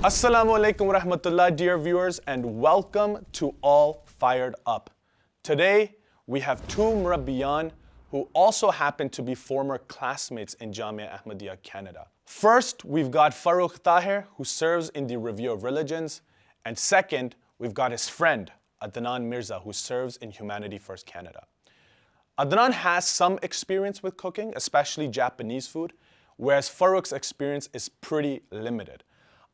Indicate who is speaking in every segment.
Speaker 1: Assalamu alaikum wa rahmatullah, dear viewers, and welcome to All Fired Up. Today, we have two Murabiyyan who also happen to be former classmates in MTA Ahmadiyya Canada. First, we've got Farooq Tahir, who serves in the Review of Religions. And second, we've got his friend, Ondemand Mirza, who serves in Humanity First Canada. Ondemand has some experience with cooking, especially Japanese food, whereas Farooq's experience is pretty limited.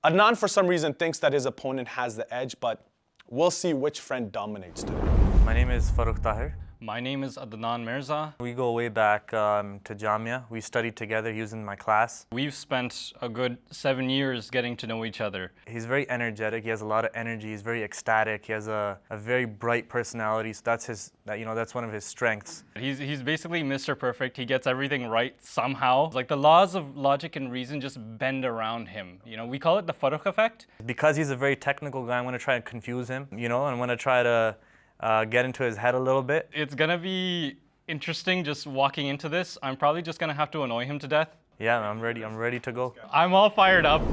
Speaker 1: Ondemand, for some reason, thinks that his opponent has the edge, but we'll see which friend dominates today.
Speaker 2: My name is Farooq Tahir.
Speaker 3: My name is Ondemand Mirza.
Speaker 2: We go way back to Jamia. We studied together. He was in my class.
Speaker 3: We've spent a good 7 years getting to know each other.
Speaker 2: He's very energetic. He has a lot of energy. He's very ecstatic. He has a very bright personality. So that's one of his strengths.
Speaker 3: He's basically Mr. Perfect. He gets everything right somehow. Like the laws of logic and reason just bend around him. You know, we call it the Farooq effect.
Speaker 2: Because he's a very technical guy, I'm going to try and confuse him, and I'm going to try to get into his head a little bit.
Speaker 3: It's gonna be interesting just walking into this. I'm probably just gonna have to annoy him to death.
Speaker 2: Yeah, I'm ready to go.
Speaker 3: I'm all fired up.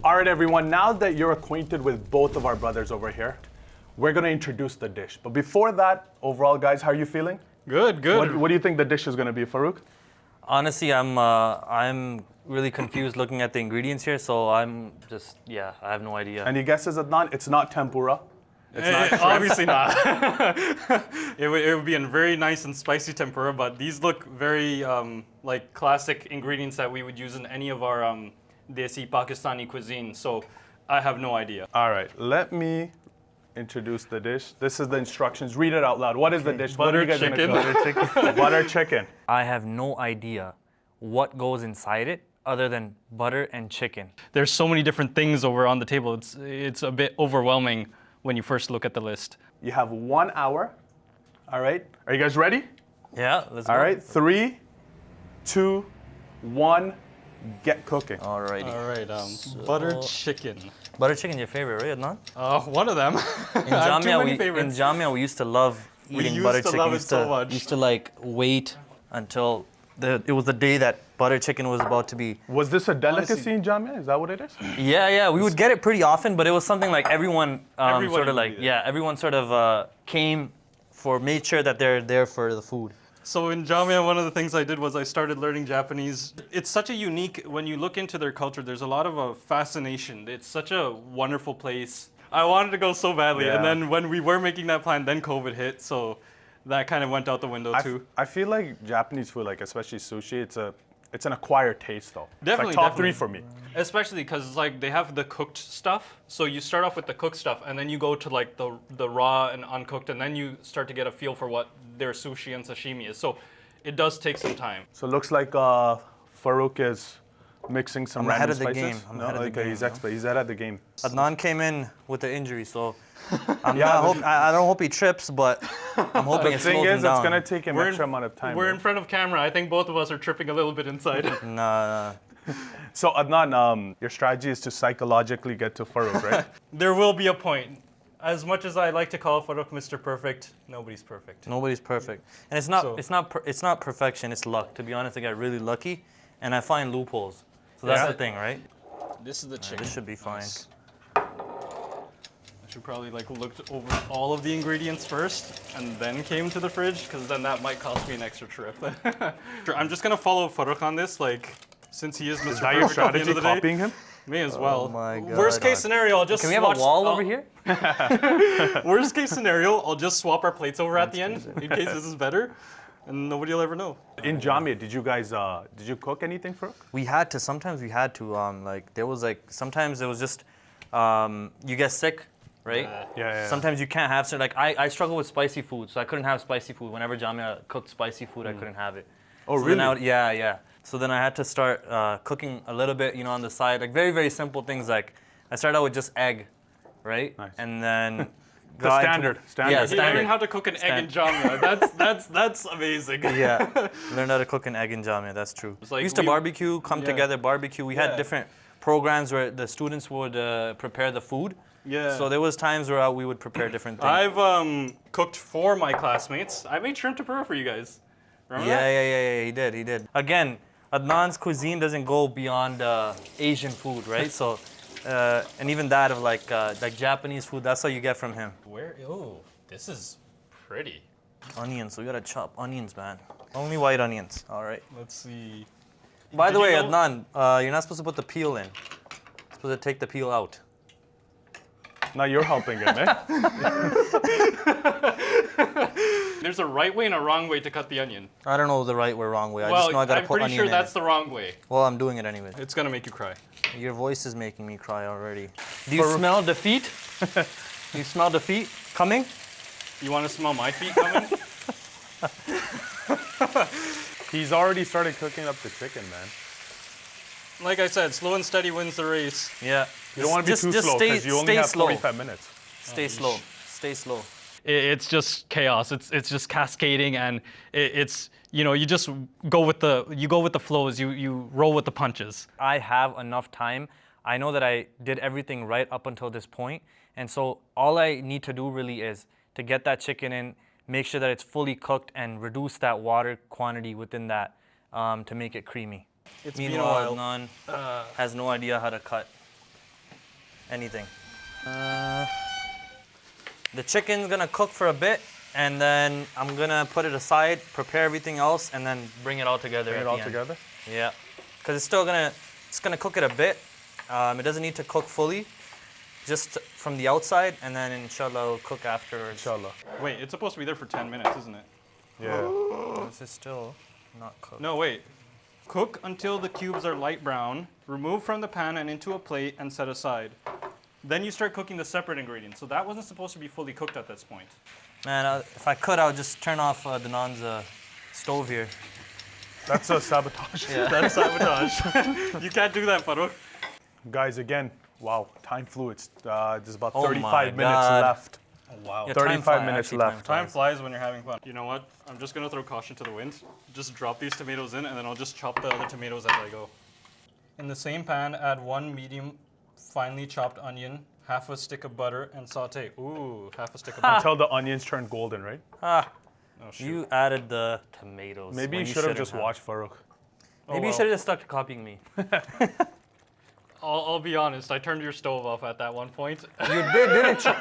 Speaker 1: All right, everyone, now that you're acquainted with both of our brothers over here, we're gonna introduce the dish. But before that, overall, guys, how are you feeling?
Speaker 3: Good, good.
Speaker 1: What do you think the dish is gonna be, Farooq?
Speaker 2: Honestly, I'm really confused looking at the ingredients here, so I have no idea.
Speaker 1: Any guesses, Adnan? It's not tempura. It's not shrimp.
Speaker 3: Obviously not. it would be a very nice and spicy tempura, but these look very like classic ingredients that we would use in any of our desi Pakistani cuisine. So I have no idea.
Speaker 1: All right, let me introduce the dish. This is the instructions. Read it out loud. What is the dish?
Speaker 3: Butter
Speaker 1: what are you guys
Speaker 3: chicken.
Speaker 1: Gonna cook? Butter chicken. Butter chicken.
Speaker 2: I have no idea what goes inside it other than butter and chicken.
Speaker 3: There's so many different things over on the table. It's a bit overwhelming when you first look at the list.
Speaker 1: You have 1 hour. All right. Are you guys ready?
Speaker 2: Yeah, let's go.
Speaker 1: All right. 3, 2, 1. Get cooking.
Speaker 2: Alrighty.
Speaker 3: All right, butter chicken.
Speaker 2: Butter chicken, your favorite, right, Adnan?
Speaker 3: One of them.
Speaker 2: In Jamia, we used to love eating butter chicken.
Speaker 3: Love it so much.
Speaker 2: Used to like wait until it was the day that butter chicken was about to be.
Speaker 1: Was this a delicacy in Jamia? Is that what it is?
Speaker 2: Yeah, we would get it pretty often, but it was something like everyone made sure that they're there for the food.
Speaker 3: So in Jamia, one of the things I did was I started learning Japanese. It's such a unique, when you look into their culture, there's a lot of fascination. It's such a wonderful place. I wanted to go so badly, and then when we were making that plan, then COVID hit, so that kind of went out the window too.
Speaker 1: I feel like Japanese food, like especially sushi, it's an acquired taste though.
Speaker 3: Definitely,
Speaker 1: it's like top 3 for me.
Speaker 3: Especially because like they have the cooked stuff. So you start off with the cooked stuff and then you go to like the raw and uncooked, and then you start to get a feel for what their sushi and sashimi is. So it does take some time.
Speaker 1: So it looks like Farooq is mixing some
Speaker 2: I'm ahead
Speaker 1: random
Speaker 2: of the
Speaker 1: spices.
Speaker 2: game. I'm ahead of the game.
Speaker 1: He's expert. He's ahead of the game.
Speaker 2: Adnan came in with an injury, so I don't hope he trips, but I'm hoping
Speaker 1: The
Speaker 2: it
Speaker 1: thing
Speaker 2: slows him
Speaker 1: is,
Speaker 2: down.
Speaker 1: it's gonna take him extra amount of time.
Speaker 3: We're
Speaker 1: right?
Speaker 3: in front of camera. I think both of us are tripping a little bit inside.
Speaker 2: Nah.
Speaker 1: So Adnan, your strategy is to psychologically get to Farooq, right?
Speaker 3: There will be a point. As much as I like to call Farooq Mr. Perfect, nobody's perfect.
Speaker 2: Nobody's perfect, and it's not perfection. It's luck. To be honest, I got really lucky, and I find loopholes. So that's the thing, right?
Speaker 3: This is the chicken.
Speaker 2: This should be fine.
Speaker 3: Nice. I should probably like looked over all of the ingredients first and then came to the fridge, because then that might cost me an extra trip. I'm just gonna follow Farooq on this, like since he is Mr.
Speaker 1: Is that your
Speaker 3: Perfect at the end
Speaker 1: strategy,
Speaker 3: of the day.
Speaker 1: copying him?
Speaker 3: May as well.
Speaker 2: Oh my God.
Speaker 3: Worst case scenario, I'll just
Speaker 2: Can we have a wall over here?
Speaker 3: Worst case scenario, I'll just swap our plates over at the end in case this is better, and nobody will ever know.
Speaker 1: In Jamia, did you guys did you cook anything, Farooq?
Speaker 2: We had to. Sometimes we had to. Sometimes it was just you get sick, right?
Speaker 1: Yeah.
Speaker 2: Sometimes you can't have certain. Like I struggle with spicy food, so I couldn't have spicy food. Whenever Jamia cooked spicy food, I couldn't have it.
Speaker 1: Oh,
Speaker 2: so
Speaker 1: really?
Speaker 2: Yeah. So then I had to start cooking a little bit, on the side, like very, very simple things. Like I started out with just egg, right?
Speaker 1: Nice.
Speaker 2: And then
Speaker 1: The standard.
Speaker 2: Yeah,
Speaker 3: He learned how to cook an egg in Jamia. That's amazing.
Speaker 2: Yeah, learned how to cook an egg in Jamia. That's true.
Speaker 3: It's like
Speaker 2: we used to barbecue, come
Speaker 3: Yeah.
Speaker 2: together, barbecue. We had different programs where the students would prepare the food.
Speaker 3: Yeah.
Speaker 2: So there was times where we would prepare different things.
Speaker 3: I've cooked for my classmates. I made shrimp tempura for you guys. Remember that?
Speaker 2: Yeah. He did. Again, Adnan's cuisine doesn't go beyond Asian food, right? So And even that of like Japanese food, that's what you get from him.
Speaker 3: Where? Oh, this is pretty.
Speaker 2: Onions, we gotta chop onions, man. Only white onions, all right.
Speaker 3: Let's see.
Speaker 2: By the
Speaker 3: Did
Speaker 2: way,
Speaker 3: you know-
Speaker 2: Adnan, you're not supposed to put the peel in. You're supposed to take the peel out.
Speaker 1: Now you're helping him, eh?
Speaker 3: There's a right way and a wrong way to cut the onion.
Speaker 2: I don't know the right or wrong way. I just know I gotta
Speaker 3: I'm
Speaker 2: put
Speaker 3: pretty
Speaker 2: onion
Speaker 3: sure
Speaker 2: in
Speaker 3: that's
Speaker 2: it.
Speaker 3: the wrong way.
Speaker 2: Well, I'm doing it anyway.
Speaker 3: It's gonna make you cry.
Speaker 2: Your voice is making me cry already. Do you smell defeat? Do you smell defeat coming?
Speaker 3: You want to smell my feet coming?
Speaker 1: He's already started cooking up the chicken, man.
Speaker 3: Like I said, slow and steady wins the race.
Speaker 2: Yeah.
Speaker 1: You don't want to be too slow because you only have 45 minutes.
Speaker 2: Stay slow. Stay slow.
Speaker 3: It's just chaos. It's just cascading, and it's you just go with the flows. You roll with the punches.
Speaker 2: I have enough time. I know that I did everything right up until this point, and so all I need to do really is to get that chicken in, make sure that it's fully cooked, and reduce that water quantity within that to make it creamy.
Speaker 3: It's been a
Speaker 2: Meanwhile,
Speaker 3: while.
Speaker 2: Adnan has no idea how to cut anything. The chicken's gonna cook for a bit, and then I'm gonna put it aside, prepare everything else, and then bring it all together.
Speaker 1: Bring it all together?
Speaker 2: Yeah, because it's gonna cook it a bit. It doesn't need to cook fully, just from the outside, and then inshallah it'll cook afterwards.
Speaker 1: Inshallah.
Speaker 3: Wait, it's supposed to be there for 10 minutes, isn't it?
Speaker 1: Yeah.
Speaker 2: This is still not cooked.
Speaker 3: No, wait. Cook until the cubes are light brown. Remove from the pan and into a plate and set aside. Then you start cooking the separate ingredients. So that wasn't supposed to be fully cooked at this point.
Speaker 2: Man, if I could, I would just turn off Danan's stove here.
Speaker 1: That's a sabotage.
Speaker 2: Yeah.
Speaker 3: That's sabotage. You can't do that, Farooq.
Speaker 1: Guys, again, wow, time flew. It's there's about
Speaker 2: Oh
Speaker 1: 35
Speaker 2: my
Speaker 1: minutes
Speaker 2: God.
Speaker 1: left.
Speaker 3: Oh, wow.
Speaker 2: Yeah,
Speaker 1: 35
Speaker 2: time
Speaker 1: minutes
Speaker 2: actually,
Speaker 1: left.
Speaker 3: Time flies when you're having fun. You know what? I'm just gonna throw caution to the wind. Just drop these tomatoes in, and then I'll just chop the other tomatoes as I go. In the same pan, add 1 medium finely chopped onion, half a stick of butter, and saute. Ooh, half a stick of butter.
Speaker 1: Until the onions turn golden, right?
Speaker 2: Ah,
Speaker 3: Oh, shoot.
Speaker 2: you added the tomatoes.
Speaker 1: Maybe
Speaker 2: when
Speaker 1: you should have
Speaker 2: shouldn't
Speaker 1: just watched Farooq.
Speaker 2: Maybe you
Speaker 3: well.
Speaker 2: should have just stuck to copying me.
Speaker 3: I'll be honest, I turned your stove off at that one point.
Speaker 2: You did, didn't you?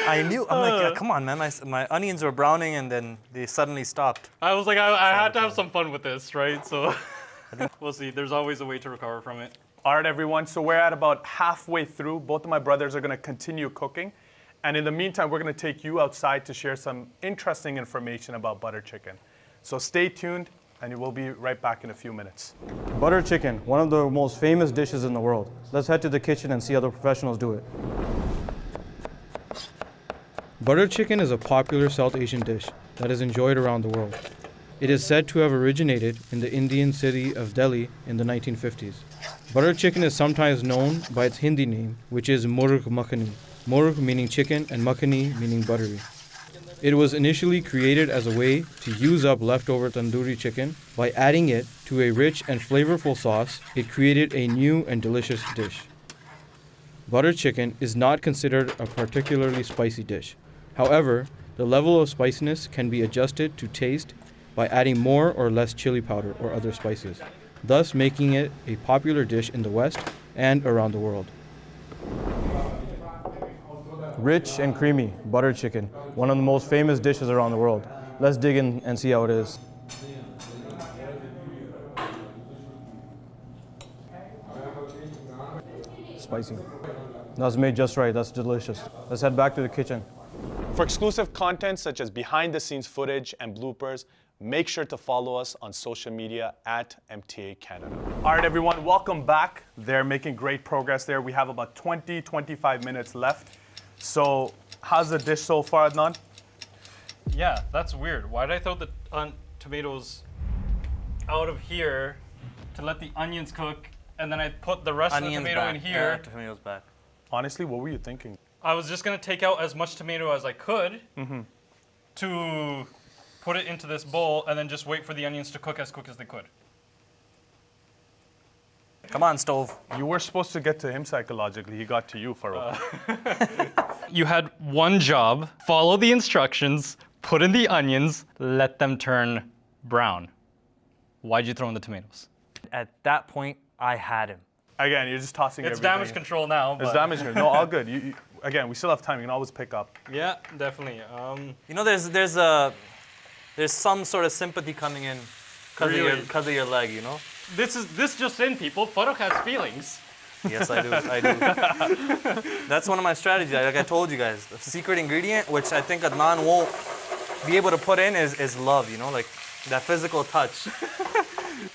Speaker 2: I knew. I'm like, come on, man. My onions were browning, and then they suddenly stopped.
Speaker 3: I was like, I had to have some fun with this, right? So we'll see. There's always a way to recover from it.
Speaker 1: All right, everyone. So we're at about halfway through. Both of my brothers are going to continue cooking. And in the meantime, we're going to take you outside to share some interesting information about butter chicken. So stay tuned, and we'll be right back in a few minutes.
Speaker 4: Butter chicken, one of the most famous dishes in the world. Let's head to the kitchen and see how the professionals do it. Butter chicken is a popular South Asian dish that is enjoyed around the world. It is said to have originated in the Indian city of Delhi in the 1950s. Butter chicken is sometimes known by its Hindi name, which is Murg Makhani. Murg meaning chicken and Makhani meaning buttery. It was initially created as a way to use up leftover tandoori chicken. By adding it to a rich and flavorful sauce, it created a new and delicious dish. Butter chicken is not considered a particularly spicy dish. However, the level of spiciness can be adjusted to taste by adding more or less chili powder or other spices, thus making it a popular dish in the West and around the world. Rich and creamy butter chicken, one of the most famous dishes around the world. Let's dig in and see how it is. Spicy. That's made just right, that's delicious. Let's head back to the kitchen.
Speaker 1: For exclusive content such as behind-the-scenes footage and bloopers, make sure to follow us on social media at MTA Canada. All right, everyone, welcome back. They're making great progress there. We have about 25 minutes left. So how's the dish so far, Adnan?
Speaker 3: Yeah, that's weird. Why did I throw the tomatoes out of here to let the onions cook, and then I put the rest of the tomato
Speaker 2: back.
Speaker 3: in here?
Speaker 2: Yeah, tomatoes back.
Speaker 1: Honestly, what were you thinking?
Speaker 3: I was just gonna take out as much tomato as I could to put it into this bowl, and then just wait for the onions to cook as quick as they could.
Speaker 2: Come on, stove.
Speaker 1: You were supposed to get to him psychologically. He got to you, Farooq.
Speaker 3: You had one job: follow the instructions, put in the onions, let them turn brown. Why'd you throw in the tomatoes?
Speaker 2: At that point, I had him.
Speaker 1: Again, you're just tossing
Speaker 3: It's
Speaker 1: everything.
Speaker 3: damage control now.
Speaker 1: It's
Speaker 3: But
Speaker 1: damage control. No, all good. Again, we still have time. You can always pick up.
Speaker 3: yeah, definitely.
Speaker 2: You know, there's some sort of sympathy coming in
Speaker 3: Really?
Speaker 2: because of your leg. You know.
Speaker 3: This just in, people. Farokh has feelings.
Speaker 2: Yes, I do. I do. That's one of my strategies. Like I told you guys, the secret ingredient, which I think Adnan won't be able to put in, is love. You know, like that physical touch.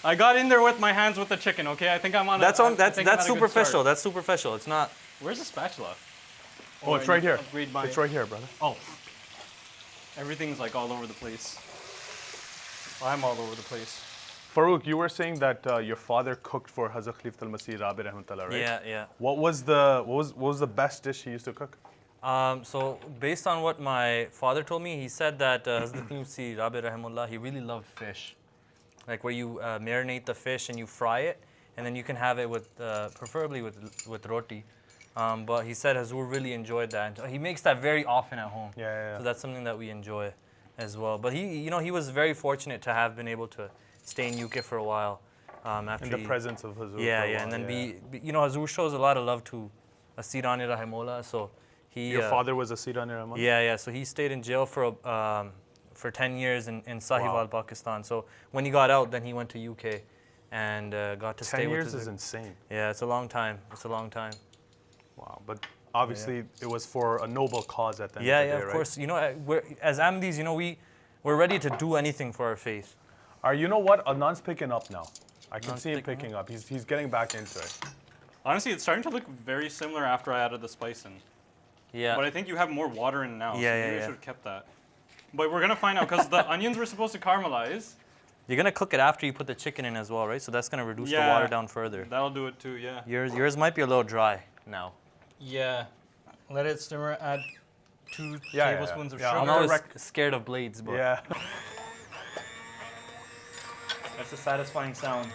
Speaker 3: I got in there with my hands with the chicken. Okay, I think I'm on.
Speaker 2: That's
Speaker 3: I
Speaker 2: on. That's
Speaker 3: think I'm
Speaker 2: that's
Speaker 3: at a good
Speaker 2: superficial.
Speaker 3: start.
Speaker 2: That's superficial. It's not.
Speaker 3: Where's the spatula?
Speaker 1: Oh, it's right here.
Speaker 3: Upgrade my-
Speaker 1: It's right here, brother.
Speaker 3: Oh, everything's like all over the place. I'm all over the place.
Speaker 1: Farooq, you were saying that your father cooked for Hazrat Khalifatul Masih Rabi Rahmatullah, right?
Speaker 2: Yeah, yeah.
Speaker 1: What was the best dish he used to cook?
Speaker 2: So based on what my father told me, he said that Hazrat Khalifatul Rabi Rahimullah, he really loved fish, like where you marinate the fish and you fry it, and then you can have it with preferably with roti. But he said Hazur really enjoyed that. And he makes that very often at home.
Speaker 1: Yeah.
Speaker 2: So that's something that we enjoy as well. But he was very fortunate to have been able to stay in UK for a while. After
Speaker 1: In the presence of Hazur.
Speaker 2: Yeah,
Speaker 1: for a
Speaker 2: yeah,
Speaker 1: while,
Speaker 2: and then Hazur shows a lot of love to Asirani Rahimullah. So he.
Speaker 1: Your father was a Sirani Rahman?
Speaker 2: Yeah. So he stayed in jail for 10 years in Sahiwal, Pakistan. So when he got out, then he went to UK and got to stay
Speaker 1: 10
Speaker 2: with
Speaker 1: years
Speaker 2: his.
Speaker 1: is insane.
Speaker 2: Yeah, it's a long time. It's a long time.
Speaker 1: Wow, but obviously it was for a noble cause at the end
Speaker 2: Yeah,
Speaker 1: of the
Speaker 2: yeah,
Speaker 1: day,
Speaker 2: of
Speaker 1: right?
Speaker 2: course. You know, as Ahmadis, we're ready to do anything for our faith.
Speaker 1: You know what? Adnan's picking up now. I can
Speaker 2: Adnan's
Speaker 1: see him
Speaker 2: picking
Speaker 1: picking up. He's getting back into it.
Speaker 3: Honestly, it's starting to look very similar after I added the spice in.
Speaker 2: Yeah.
Speaker 3: But I think you have more water in now, so
Speaker 2: Yeah,
Speaker 3: maybe
Speaker 2: yeah,
Speaker 3: I
Speaker 2: yeah.
Speaker 3: should have kept that. But we're gonna find out because the onions were supposed to caramelize.
Speaker 2: You're gonna cook it after you put the chicken in as well, right? So that's gonna reduce the
Speaker 3: Yeah.
Speaker 2: water down further.
Speaker 3: That'll do it too, yeah.
Speaker 2: Yours might be a little dry now.
Speaker 3: Yeah. Let it simmer. Add 2
Speaker 1: Yeah,
Speaker 3: tablespoons of
Speaker 1: yeah.
Speaker 3: sugar.
Speaker 2: I'm
Speaker 1: gonna
Speaker 2: always
Speaker 1: rec-
Speaker 2: scared of blades, but
Speaker 1: Yeah.
Speaker 2: that's a satisfying sound.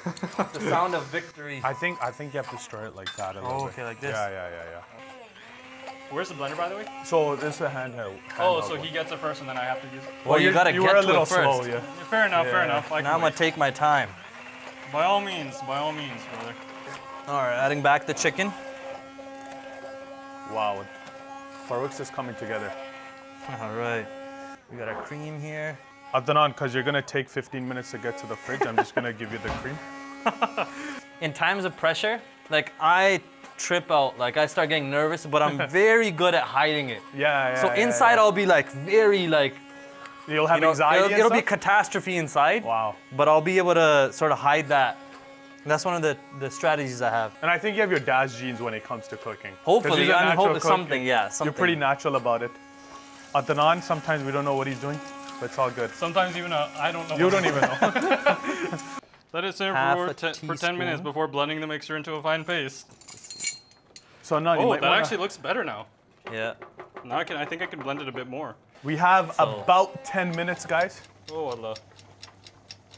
Speaker 2: It's the sound of victory.
Speaker 1: I think you have to stir it like that a little bit.
Speaker 2: okay, like this.
Speaker 1: Yeah.
Speaker 3: Where's the blender, by the way?
Speaker 1: So this is a handheld.
Speaker 3: Oh,
Speaker 1: handheld
Speaker 3: so
Speaker 1: one.
Speaker 3: he gets it first and then I have to use it.
Speaker 2: Well, you gotta
Speaker 1: you
Speaker 2: get
Speaker 1: were a
Speaker 2: to
Speaker 1: little
Speaker 2: it first.
Speaker 1: slow, yeah.
Speaker 3: Fair enough, fair
Speaker 1: Yeah.
Speaker 3: enough. I can
Speaker 2: Now I'm gonna
Speaker 3: wait.
Speaker 2: take my time.
Speaker 3: By all means, brother.
Speaker 2: All right, adding back the chicken.
Speaker 1: Wow. Farooq's is coming together.
Speaker 2: All right, we got our cream here.
Speaker 1: Adnan, because you're gonna take 15 minutes to get to the fridge, I'm just gonna give you the cream.
Speaker 2: In times of pressure, like I trip out, like I start getting nervous, but I'm very good at hiding it.
Speaker 1: Yeah.
Speaker 2: So inside I'll be like very like,
Speaker 1: You'll have
Speaker 2: you know,
Speaker 1: anxiety.
Speaker 2: it'll
Speaker 1: and
Speaker 2: be
Speaker 1: stuff?
Speaker 2: catastrophe inside.
Speaker 1: Wow.
Speaker 2: But I'll be able to sort of hide that. That's one of the strategies I have.
Speaker 1: And I think you have your dad's genes when it comes to cooking. 'Cause
Speaker 2: Hopefully,
Speaker 1: he's a
Speaker 2: I'm
Speaker 1: natural
Speaker 2: hoping
Speaker 1: cook.
Speaker 2: something, yeah, something.
Speaker 1: You're pretty natural about it. Adnan, sometimes we don't know what he's doing, but it's all good.
Speaker 3: Sometimes even I don't know.
Speaker 1: You
Speaker 3: what
Speaker 1: don't
Speaker 3: I'm
Speaker 1: even know.
Speaker 3: Let it simmer
Speaker 2: Half
Speaker 3: for,
Speaker 2: a
Speaker 3: for 10 minutes
Speaker 2: teaspoon.
Speaker 3: before blending the mixture into a fine paste.
Speaker 1: So now you
Speaker 3: Oh,
Speaker 1: might
Speaker 3: that
Speaker 1: wanna-
Speaker 3: actually looks better now.
Speaker 2: Yeah.
Speaker 3: Now I think I can blend it a bit more.
Speaker 1: We have
Speaker 2: So-
Speaker 1: about 10 minutes, guys.
Speaker 3: Oh Allah.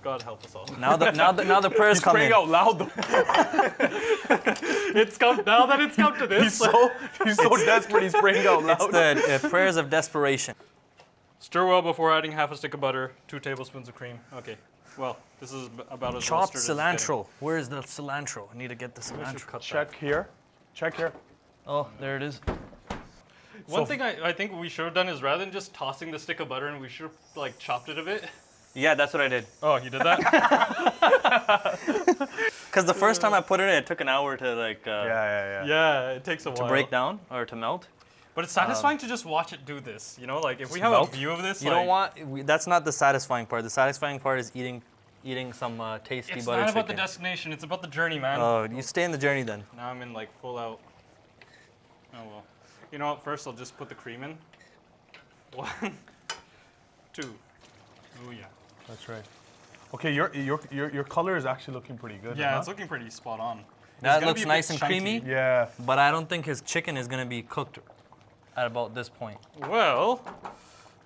Speaker 3: God help us all.
Speaker 2: Now the prayers
Speaker 1: He's
Speaker 2: come
Speaker 1: praying
Speaker 2: in.
Speaker 1: out loud though.
Speaker 3: It's come now that it's come to this.
Speaker 1: He's so desperate. He's praying out
Speaker 2: It's
Speaker 1: loud.
Speaker 2: the prayers of desperation.
Speaker 3: Stir well before adding half a stick of butter, 2 tablespoons of cream. Okay. Well, this is about as well
Speaker 2: Chopped
Speaker 3: stirred as it's
Speaker 2: cilantro. Where is the cilantro? I need to get the
Speaker 3: getting. I should
Speaker 2: cilantro.
Speaker 3: cut
Speaker 1: Check here. Check here.
Speaker 2: Oh, there it is.
Speaker 3: that. One thing I think we should have done is rather than just tossing the stick of butter, and we should have like chopped it a bit.
Speaker 2: Yeah, that's what I did.
Speaker 3: Oh, you did that?
Speaker 2: Because the first time I put it in, it took an hour to like
Speaker 1: Yeah.
Speaker 3: Yeah, it takes a while.
Speaker 2: to break down or to melt.
Speaker 3: But it's satisfying to just watch it do this. You know, like if we have
Speaker 1: melt?
Speaker 3: a view of this,
Speaker 2: You don't want. That's not the satisfying part. The satisfying part is eating some tasty
Speaker 3: It's
Speaker 2: butter
Speaker 3: not
Speaker 2: chicken.
Speaker 3: about the destination. It's about the journey, man.
Speaker 2: Oh, you stay in the journey then.
Speaker 3: Now I'm in like full out. Oh well. You know what? First I'll just put the cream in. 1, 2. Oh yeah.
Speaker 1: That's right. Okay, your color is actually looking pretty good.
Speaker 3: Yeah,
Speaker 1: huh?
Speaker 3: it's looking pretty spot on.
Speaker 2: That
Speaker 3: gonna
Speaker 2: looks
Speaker 3: be a
Speaker 2: nice
Speaker 3: bit
Speaker 2: and
Speaker 3: chunky.
Speaker 2: creamy,
Speaker 1: Yeah.
Speaker 2: but I don't think his chicken is gonna be cooked at about this point.
Speaker 3: Well,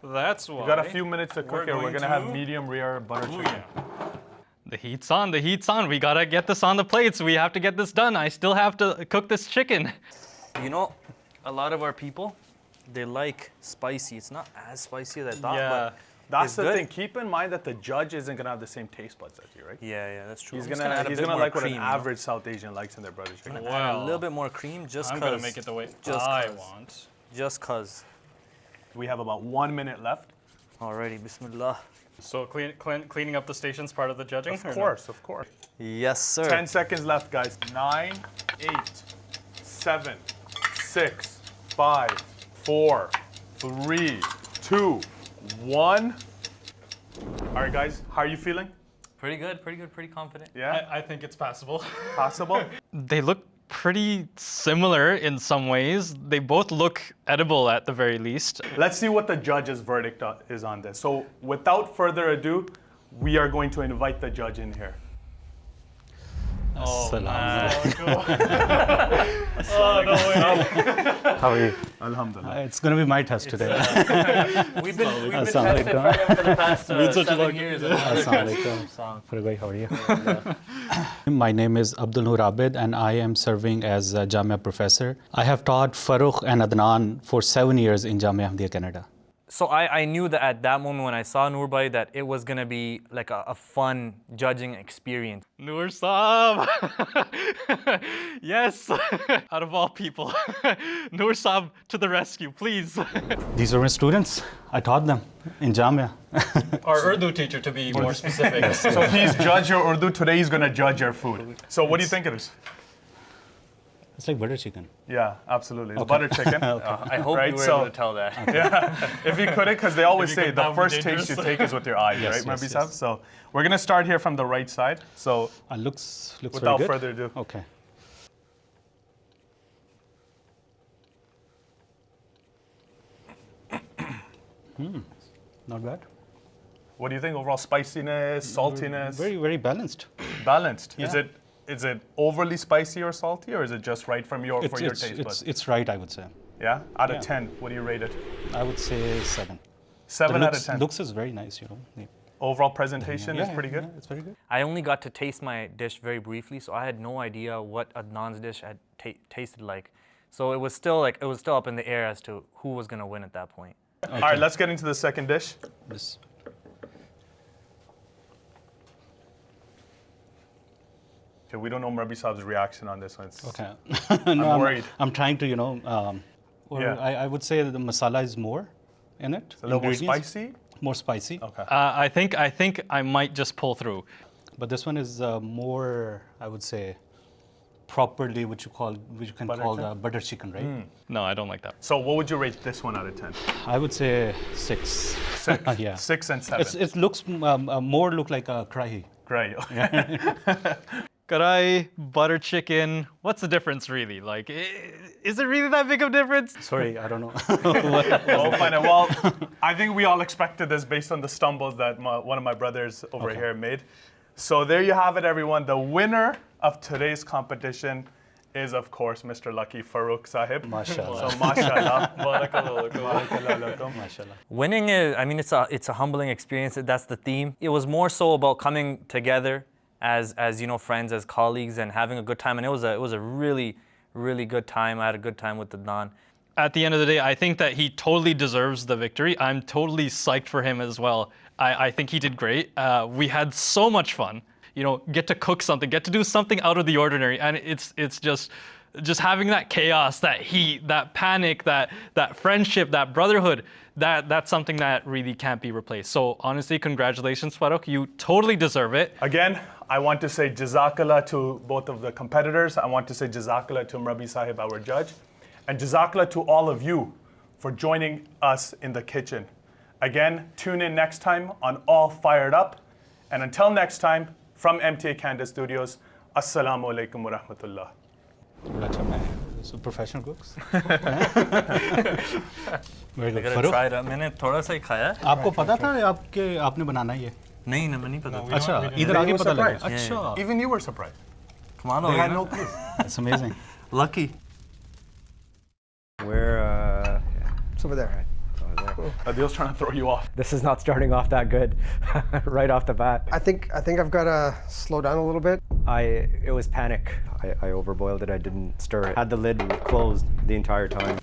Speaker 3: that's why.
Speaker 1: We got a few minutes to
Speaker 3: we're
Speaker 1: cook it. We're
Speaker 3: going
Speaker 1: gonna have
Speaker 3: to-
Speaker 1: medium rare butter
Speaker 3: Oh
Speaker 1: chicken.
Speaker 3: yeah. The heat's on. The heat's on. We gotta get this on the plates. We have to get this done. I still have to cook this chicken.
Speaker 2: You know, a lot of our people, they like spicy. It's not as spicy as I thought,
Speaker 3: Yeah.
Speaker 2: but
Speaker 1: That's
Speaker 2: is
Speaker 1: the
Speaker 2: good.
Speaker 1: thing. Keep in mind that the judge isn't gonna have the same taste buds as you, right?
Speaker 2: Yeah, that's true.
Speaker 1: He's
Speaker 2: I'm just
Speaker 1: gonna
Speaker 2: add a bit
Speaker 1: like
Speaker 2: more
Speaker 1: what
Speaker 2: cream,
Speaker 1: an average South Asian likes in their butter chicken.
Speaker 2: You know? Add a little bit more cream just
Speaker 3: I'm
Speaker 2: because.
Speaker 3: gonna make it the way
Speaker 2: just
Speaker 3: I
Speaker 2: 'cause.
Speaker 3: want.
Speaker 2: Just cause.
Speaker 1: We have about 1 minute left.
Speaker 2: Alrighty, bismillah.
Speaker 3: So cleaning up the station's part of the judging?
Speaker 1: Of course, of course.
Speaker 2: Yes, sir.
Speaker 1: 10 seconds left, guys. 9, 8, 7, 6, 5, 4, 3, 2, 1. All right, guys, how are you feeling?
Speaker 2: Pretty good, pretty confident.
Speaker 1: Yeah,
Speaker 3: I think it's passable.
Speaker 1: possible?
Speaker 3: They look pretty similar in some ways. They both look edible at the very least.
Speaker 1: Let's see what the judge's verdict is on this. So without further ado, we are going to invite the judge in here.
Speaker 3: Oh,
Speaker 5: How are you?
Speaker 1: Alhamdulillah.
Speaker 5: It's going to be my test today.
Speaker 2: We've been
Speaker 5: Assalamu
Speaker 2: tested
Speaker 5: alaikum.
Speaker 2: for the past 7 years.
Speaker 5: Assalamu alaikum. Faragoi, how are you? My name is Abdul Noor Abid and I am serving as a Jamia professor. I have taught Farooq and Adnan for 7 years in Jamia MTA Canada.
Speaker 2: So I knew that at that moment when I saw Noor Bhai that it was gonna be like a fun judging experience.
Speaker 3: Noor Saab! Yes! Out of all people. Noor Saab to the rescue, please.
Speaker 5: These are my students. I taught them in Jamia.
Speaker 3: Our Urdu teacher, to be more specific.
Speaker 1: So he's judged your Urdu, today he's gonna judge your food. So what do you think it is?
Speaker 5: It's like butter chicken.
Speaker 1: Yeah, absolutely. It's butter chicken.
Speaker 2: I hope
Speaker 1: Right,
Speaker 2: you were
Speaker 1: so-
Speaker 2: able to tell that.
Speaker 1: If you couldn't, because they always
Speaker 3: If you
Speaker 1: say
Speaker 3: could,
Speaker 1: the
Speaker 3: that would be
Speaker 1: first taste you
Speaker 3: dangerous.
Speaker 1: take is with your eyes,
Speaker 5: Yes,
Speaker 1: right,
Speaker 5: yes,
Speaker 1: Murabiyyan?
Speaker 5: yes.
Speaker 1: So we're gonna start here from the right side. So
Speaker 5: Looks very
Speaker 1: without
Speaker 5: good.
Speaker 1: further ado.
Speaker 5: Okay. Not bad.
Speaker 1: What do you think? Overall spiciness, saltiness,
Speaker 5: Very, very balanced.
Speaker 1: balanced.
Speaker 5: Yeah.
Speaker 1: Is it overly spicy or salty, or is it just right from your for your taste buds?
Speaker 5: It's right, I would say.
Speaker 1: Yeah. Out of
Speaker 5: Yeah.
Speaker 1: 10, what do you rate it?
Speaker 5: I would say 7.
Speaker 1: 7
Speaker 5: The
Speaker 1: out of 10.
Speaker 5: Looks is very nice, you know. Yeah.
Speaker 1: Overall presentation is pretty good.
Speaker 5: Yeah, it's very good.
Speaker 2: I only got to taste my dish very briefly, so I had no idea what Adnan's dish had tasted like. So it was still up in the air as to who was gonna win at that point.
Speaker 1: All right, let's get into the second dish.
Speaker 5: This.
Speaker 1: Okay, we don't know Murabbi Saab's reaction on this one. It's-
Speaker 5: Okay.
Speaker 1: I'm worried.
Speaker 5: I'm trying to,
Speaker 1: Yeah.
Speaker 5: I would say that the masala is more in it.
Speaker 1: A little more
Speaker 5: Ingredients.
Speaker 1: spicy.
Speaker 5: More spicy.
Speaker 1: Okay.
Speaker 3: I think I might just pull through.
Speaker 5: But this one is more, I would say, properly which you can
Speaker 1: Butter
Speaker 5: call
Speaker 1: chicken?
Speaker 5: butter chicken, right?
Speaker 3: No, I don't like that.
Speaker 1: So what would you rate this one out of 10?
Speaker 5: I would say 6.
Speaker 1: 6.
Speaker 5: Yeah.
Speaker 1: 6 and 7.
Speaker 5: It looks more look like a krahi.
Speaker 1: Great.
Speaker 3: Karai, butter chicken. What's the difference really? Like, is it really that big of a difference?
Speaker 5: Sorry, I don't know.
Speaker 1: We'll find out. Well, I think we all expected this based on the stumbles that one of my brothers over here made. So there you have it, everyone. The winner of today's competition is, of course, Mr. Lucky Farooq Sahib.
Speaker 5: Mashallah.
Speaker 1: So, mashallah.
Speaker 5: Mashallah.
Speaker 2: Winning is, I mean, it's a humbling experience. That's the theme. It was more so about coming together as friends, as colleagues, and having a good time. And it was a really, really good time. I had a good time with Adnan.
Speaker 3: At the end of the day, I think that he totally deserves the victory. I'm totally psyched for him as well. I think he did great. We had so much fun. Get to cook something, get to do something out of the ordinary, and it's just having that chaos, that heat, that panic, that friendship, that brotherhood. That's something that really can't be replaced. So honestly, congratulations, Farooq. You totally deserve it.
Speaker 1: Again, I want to say Jazakallah to both of the competitors. I want to say Jazakallah to Murabbi Sahib, our judge. And Jazakallah to all of you for joining us in the kitchen. Again, tune in next time on All Fired Up. And until next time, from MTA Canada Studios, Assalamu alaikum wa rahmatullah.
Speaker 5: So professional cooks. Very
Speaker 2: I
Speaker 5: good.
Speaker 2: gotta
Speaker 5: Farooq,
Speaker 2: try it. मैंने थोड़ा सा ही खाया है.
Speaker 5: आपको पता था आपने बनाना है ये?
Speaker 2: नहीं ना, मुझे नहीं पता.
Speaker 5: अच्छा, इधर आगे पता लगा. अच्छा.
Speaker 1: Even you were surprised.
Speaker 2: Come
Speaker 1: They had
Speaker 2: on,
Speaker 1: no clue.
Speaker 5: That's amazing.
Speaker 2: lucky.
Speaker 6: We're it's over there.
Speaker 1: Adil's trying to throw you off.
Speaker 6: This is not starting off that good right off the bat. I think I've got to slow down a little bit. It was panic. I overboiled it. I didn't stir it. Had the lid closed the entire time.